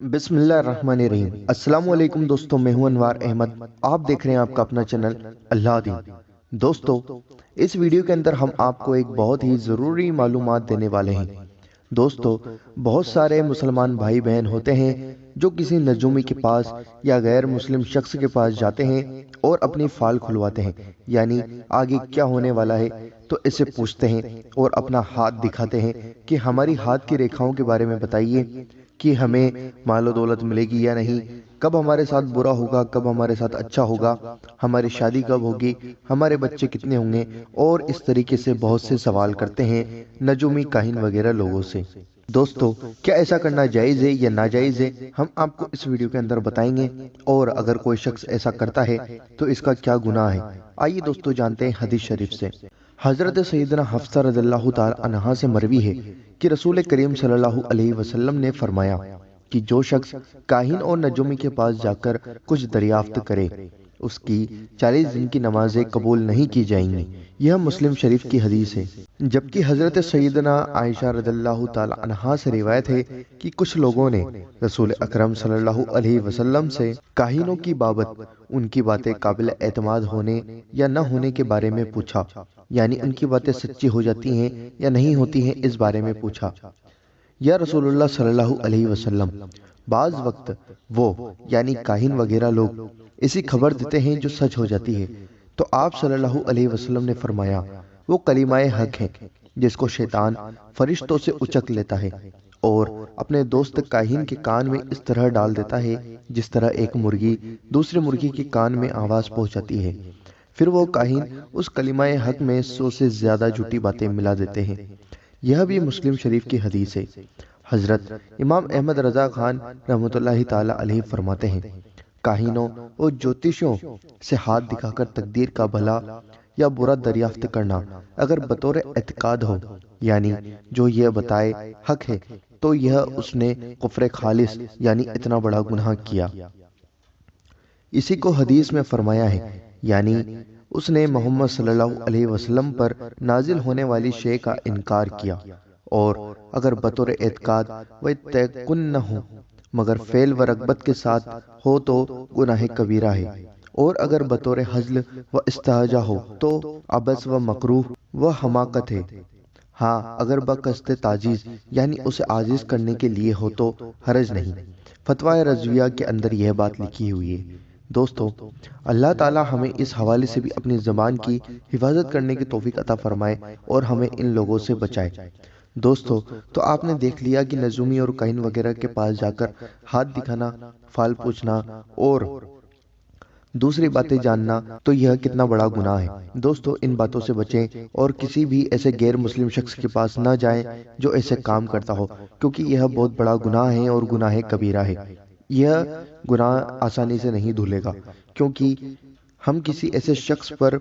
बिस्मिल्लाहिर्रहमानिर्रहीम। अस्सलाम वालेकुम दोस्तों, मैं हूं अनवार अहमद। आप देख रहे हैं आपका अपना चैनल अल्लाह दीन। दोस्तों, इस वीडियो के अंदर हम आपको एक बहुत ही ज़रूरी मालूमात देने वाले हैं। दोस्तों, बहुत सारे मुसलमान भाई बहन होते हैं जो किसी नजूमी के पास या गैर मुस्लिम शख्स के पास जाते हैं और अपनी फाल खुलवाते हैं, यानी आगे क्या होने वाला है तो इसे पूछते हैं और अपना हाथ दिखाते हैं कि हमारी हाथ की रेखाओं के बारे में बताइए कि हमें मालो दौलत मिलेगी या नहीं, कब हमारे साथ बुरा होगा, कब हमारे साथ अच्छा होगा, हमारी शादी कब होगी, हमारे बच्चे कितने होंगे, और इस तरीके से बहुत से सवाल करते हैं नजूमी काहिन वगैरह लोगों से। दोस्तों, क्या ऐसा करना जायज़ है या नाजायज़ है, हम आपको इस वीडियो के अंदर बताएंगे। और अगर कोई शख्स ऐसा करता है तो इसका क्या गुनाह है, आइए दोस्तों जानते हैं हदीस शरीफ से। हजरत सैयदना हफ्सा रज़ियल्लाहु ताला अन्हा से मरवी है कि रसूल करीम सल्लल्लाहु अलैहि वसल्लम ने फरमाया कि जो शख्स काहिन और नजूमी के पास जाकर कुछ दरियाफ्त करे, उसकी 40 दिन की नमाजें कबूल नहीं की जाएंगी। यह मुस्लिम शरीफ की हदीस है। जबकि हजरत सैयदना आयशा रज़ियल्लाहु ताला अन्हा से रिवायत है कि कुछ लोगों ने रसूल अकरम सल्लल्लाहु अलैहि वसल्लम से काहिनों की बाबत उनकी बातें काबिल एतमाद होने या न होने के बारे में पूछा, यानी उनकी बातें सच्ची हो जाती हैं या नहीं होती हैं, इस बारे में पूछा। या रसूलुल्लाह सल्लल्लाहु अलैहि वसल्लम, बाज वक्त वो यानी काहिन वगैरह लोग ऐसी खबर देते हैं जो सच हो जाती है, तो आप सल्लल्लाहु अलैहि वसल्लम ने फरमाया वो कलीमाए हक है जिसको शैतान फरिश्तों से उचक लेता है और अपने दोस्त काहिन के कान में इस तरह डाल देता है जिस तरह एक मुर्गी दूसरे मुर्गी के कान में आवाज पहुंचाती है। फिर वो काहिन उस कलिमाए हक में 100 से ज्यादा झूठी बातें मिला देते हैं। यह भी मुस्लिम शरीफ की हदीस है। हजरत इमाम अहमद रजा खान रहमतुल्लाहि ताला अलैहि फरमाते हैं, काहिनों और ज्योतिषियों से हाथ दिखाकर तकदीर का भला या बुरा दरियाफ्त करना अगर बतौर एतकाद हो, यानी जो यह बताए हक है, तो यह उसने कुफ्र खालिस यानी इतना बड़ा गुनाह किया। इसी को हदीस में फरमाया है, यानी उसने मोहम्मद सल्लल्लाहु अलैहि वसल्लम पर नाजिल होने वाली शे का इनकार किया। और अगर बतौर एतकाद व तयकुन न हो मगर फेल व रगबत के साथ हो तो गुनाह कबीरा है। और अगर बतौर हज़ल व इस्तेजा हो तो अबस व मकरूह व हमाकत है। हाँ, अगर बकस्ते ताजीज यानी उसे आजिज करने के लिए हो तो हरज नहीं। फतवा रज़विया के अंदर यह बात लिखी हुई है। दोस्तों, अल्लाह ताला हमें इस हवाले से भी अपनी ज़बान की हिफाजत करने की तौफीक अता फरमाए और हमें इन लोगों से बचाए। दोस्तों, तो आपने देख लिया कि नजूमी और काहिन वगैरह के पास जाकर हाथ दिखाना, फाल पूछना और दूसरी बातें जानना, तो यह कितना बड़ा गुनाह है। दोस्तों, इन बातों से बचें और किसी भी ऐसे गैर मुस्लिम शख्स के पास ना जाएं जो ऐसे काम करता हो, क्योंकि यह बहुत बड़ा गुनाह है और गुनाह कबीरा है। यह गुनाह आसानी से नहीं धुलेगा, क्योंकि हम किसी ऐसे शख्स पर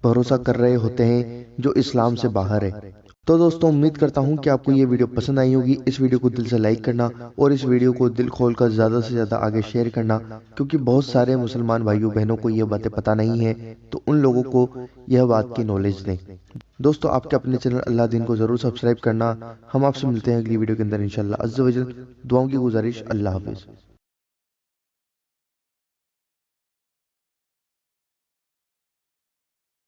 भरोसा कर रहे होते हैं जो इस्लाम से बाहर है। तो दोस्तों, उम्मीद करता हूं कि आपको ये वीडियो पसंद आई होगी। इस वीडियो को दिल से लाइक करना और इस वीडियो को दिल खोलकर ज़्यादा से ज़्यादा आगे शेयर करना, क्योंकि बहुत सारे मुसलमान भाइयों बहनों को ये बातें पता नहीं है, तो उन लोगों को यह बात की नॉलेज दें। दोस्तों, आपके अपने चैनल अल्लाह दीन को ज़रूर सब्सक्राइब करना। हम आपसे मिलते हैं अगली वीडियो के अंदर इंशाल्लाह अज़्ज़ व जल। दुआओं की गुजारिश। अल्लाह हाफिज़।